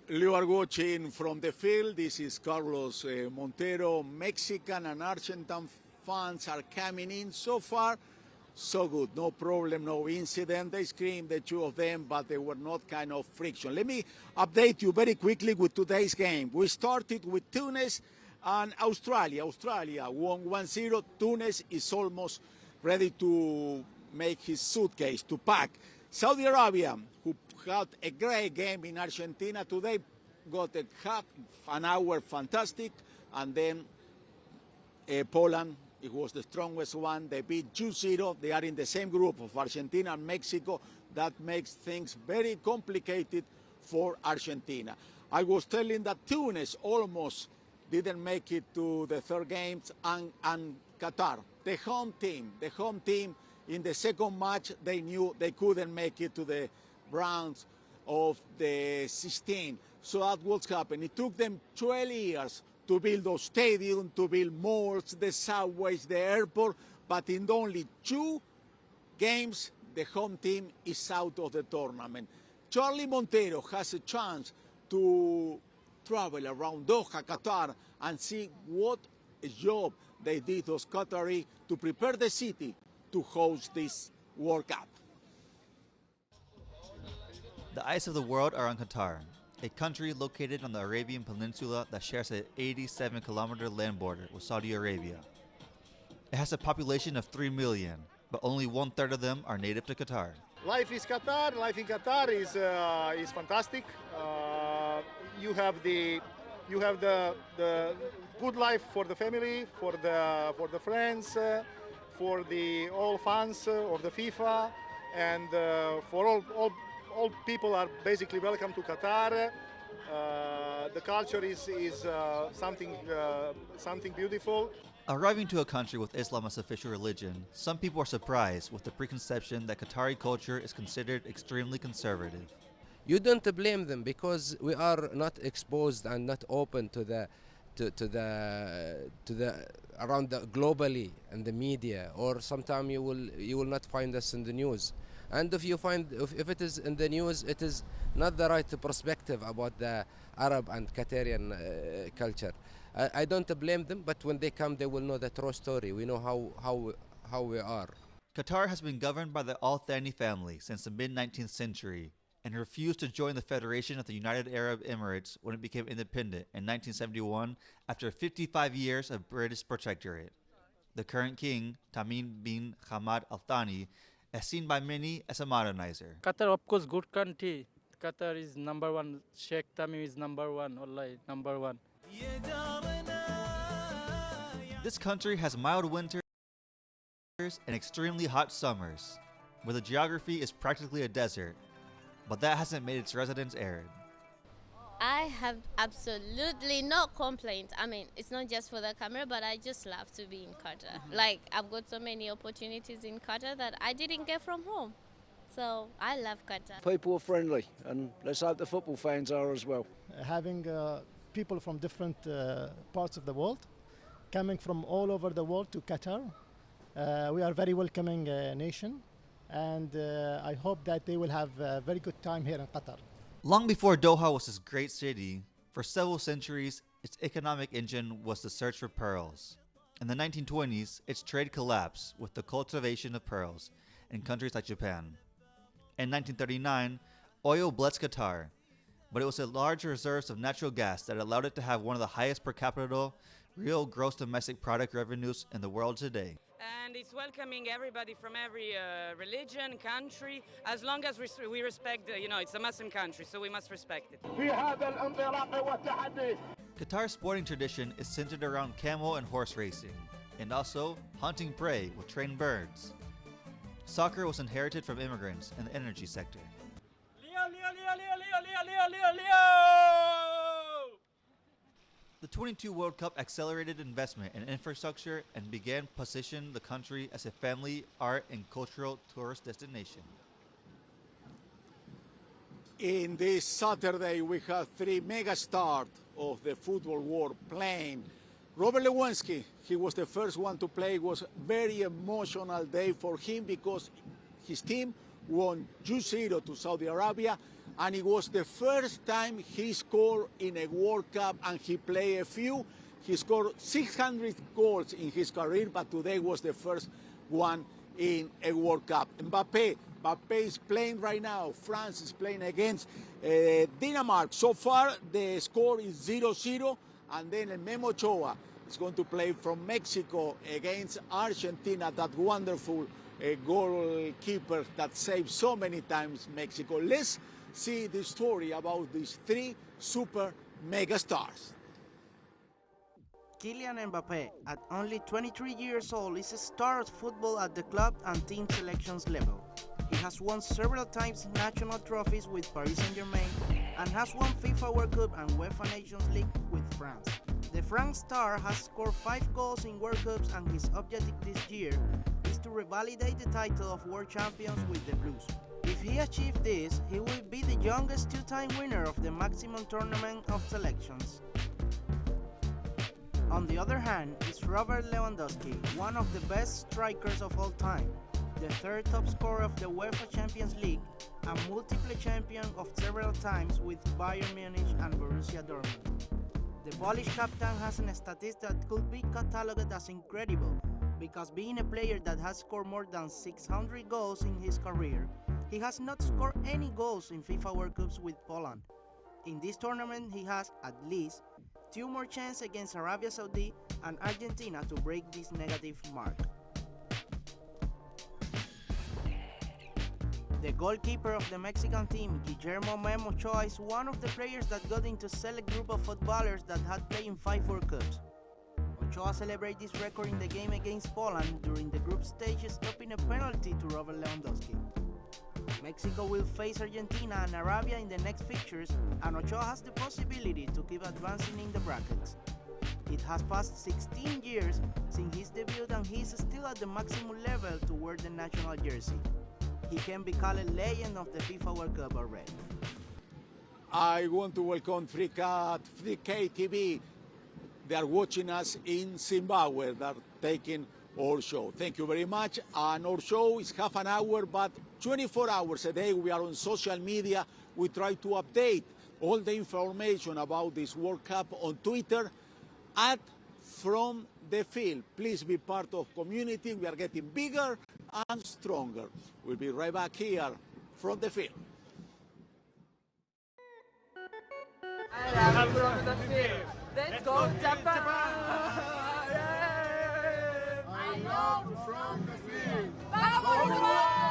You are watching from the field. This is Carlos Montero. Mexican and Argentine fans are coming in. So far, so good. No problem, no incident. They screamed, the two of them, but they were not kind of friction. Let me update you very quickly with today's game. We started with Tunis and Australia. Australia won 1-0. Tunis is almost ready to make his suitcase, to pack. Saudi Arabia, who had a great game in Argentina today, got a half an hour fantastic, and then Poland, it was the strongest one. They beat 2-0. They are in the same group of Argentina and Mexico. That makes things very complicated for Argentina. I was telling that Tunis almost didn't make it to the third games, and Qatar, the home team in the second match, they knew they couldn't make it to the rounds of the 16. So that what's happened. It took them 12 years to build those stadiums, to build malls, the subways, the airport, but in only 2 games, the home team is out of the tournament. Charlie Montero has a chance to travel around Doha, Qatar, and see what a job they did, those Qatari, to prepare the city to host this World Cup. The eyes of the world are on Qatar, a country located on the Arabian Peninsula that shares an 87-kilometer land border with Saudi Arabia. It has a population of 3 million, but only 1/3 of them are native to Qatar. Life is Qatar. Life in Qatar is fantastic. You have the good life for the family, for the friends, for the all fans of the FIFA, and for all people are basically welcome to Qatar. The culture is something beautiful. Arriving to a country with Islam as official religion, some people are surprised with the preconception that Qatari culture is considered extremely conservative. You don't blame them because we are not exposed and not open to the around globally and the media, or sometimes you will not find us in the news. And if you find if it is in the news, it is not the right perspective about the Arab and Qatarian culture. I don't blame them, but when they come, they will know the true story. We know how we are. Qatar has been governed by the Al Thani family since the mid-19th century and refused to join the Federation of the United Arab Emirates when it became independent in 1971 after 55 years of British protectorate. The current king, Tamim bin Hamad Al Thani, is seen by many as a modernizer. Qatar, of course, good country. Qatar is number one. Sheikh Tamim is number one. Wallahi, number one. This country has mild winters and extremely hot summers, where the geography is practically a desert, but that hasn't made its residents arid. I have absolutely no complaints. I mean, it's not just for the camera, but I just love to be in Qatar. Like, I've got so many opportunities in Qatar that I didn't get from home. So I love Qatar. People are friendly, and let's hope the football fans are as well. Having people from different parts of the world, coming from all over the world to Qatar. We are a very welcoming nation, and I hope that they will have a very good time here in Qatar. Long before Doha was this great city, for several centuries, its economic engine was the search for pearls. In the 1920s, its trade collapsed with the cultivation of pearls in countries like Japan. In 1939, oil blessed Qatar, but it was the large reserves of natural gas that allowed it to have one of the highest per capita real gross domestic product revenues in the world today. And it's welcoming everybody from every religion, country, as long as we respect, it's a Muslim country, so we must respect it. Qatar's sporting tradition is centered around camel and horse racing, and also hunting prey with trained birds. Soccer was inherited from immigrants in the energy sector. The 22 World Cup accelerated investment in infrastructure and began positioning the country as a family, art, and cultural tourist destination. In this Saturday, we have three megastars of the football world playing. Robert Lewandowski, he was the first one to play. It was a very emotional day for him because his team won 2-0 to Saudi Arabia, and it was the first time he scored in a World Cup, and he played a few. He scored 600 goals in his career, but today was the first one in a World Cup. Mbappe is playing right now. France is playing against Denmark. So far, the score is 0-0, and then Memo Ochoa is going to play from Mexico against Argentina, that wonderful goalkeeper that saved so many times Mexico. Let's see the story about these three super mega stars. Kylian Mbappe, at only 23 years old, is a star of football at the club and team selections level. He has won several times national trophies with Paris Saint-Germain and has won FIFA World Cup and UEFA Nations League with France. The French star has scored 5 goals in World Cups, and his objective this year is to revalidate the title of world champions with the Blues. If he achieves this, he will be the youngest 2-time winner of the maximum tournament of selections. On the other hand is Robert Lewandowski, one of the best strikers of all time, the third top scorer of the UEFA Champions League, and multiple champion of several times with Bayern Munich and Borussia Dortmund. The Polish captain has a statistic that could be catalogued as incredible, because being a player that has scored more than 600 goals in his career, he has not scored any goals in FIFA World Cups with Poland. In this tournament, he has at least 2 more chances against Arabia Saudi and Argentina to break this negative mark. The goalkeeper of the Mexican team, Guillermo Memo Ochoa, is one of the players that got into select group of footballers that had played in 5 World Cups. Ochoa celebrated this record in the game against Poland during the group stage, stopping a penalty to Robert Lewandowski. Mexico will face Argentina and Arabia in the next fixtures, and Ochoa has the possibility to keep advancing in the brackets. It has passed 16 years since his debut, and he is still at the maximum level to wear the national jersey. He can be called a legend of the FIFA World Cup already. I want to welcome 3K TV. They are watching us in Zimbabwe. They are taking our show. Thank you very much. And our show is half an hour, but 24 hours a day. We are on social media. We try to update all the information about this World Cup on Twitter at From the Field. Please be part of community. We are getting bigger and stronger. We'll be right back here from the field. Let's go Japan! I love from the field.